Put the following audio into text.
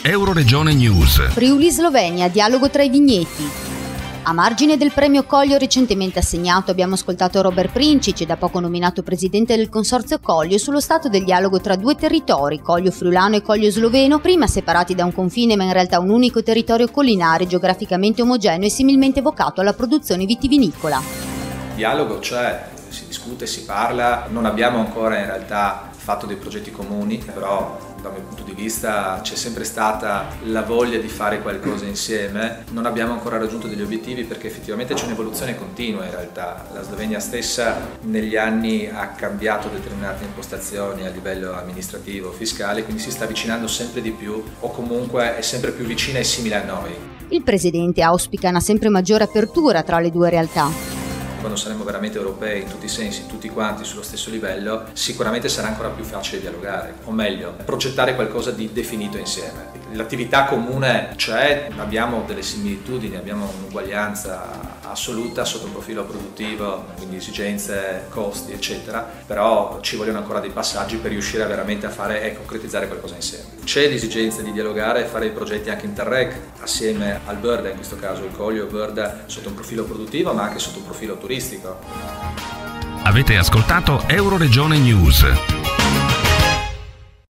Euroregione News. Friuli-Slovenia, dialogo tra i vigneti. A margine del premio Collio recentemente assegnato abbiamo ascoltato Robert Princic, da poco nominato presidente del consorzio Collio, sullo stato del dialogo tra due territori, Collio friulano e Collio sloveno, prima separati da un confine ma in realtà un unico territorio collinare, geograficamente omogeneo e similmente vocato alla produzione vitivinicola. Dialogo c'è, si discute, si parla, non abbiamo ancora in realtà fatto dei progetti comuni, però dal mio punto di vista c'è sempre stata la voglia di fare qualcosa insieme. Non abbiamo ancora raggiunto degli obiettivi perché effettivamente c'è un'evoluzione continua in realtà. La Slovenia stessa negli anni ha cambiato determinate impostazioni a livello amministrativo, fiscale, quindi si sta avvicinando sempre di più o comunque è sempre più vicina e simile a noi. Il presidente auspica una sempre maggiore apertura tra le due realtà. Quando saremo veramente europei in tutti i sensi, tutti quanti sullo stesso livello, sicuramente sarà ancora più facile dialogare, o meglio, progettare qualcosa di definito insieme. L'attività comune c'è, abbiamo delle similitudini, abbiamo un'uguaglianza assoluta sotto un profilo produttivo, quindi esigenze, costi, eccetera, però ci vogliono ancora dei passaggi per riuscire veramente a fare e concretizzare qualcosa insieme. C'è l'esigenza di dialogare e fare dei progetti anche Interreg, assieme al Burda, in questo caso il Collio Burda, sotto un profilo produttivo ma anche sotto un profilo turistico. Avete ascoltato Euroregione News.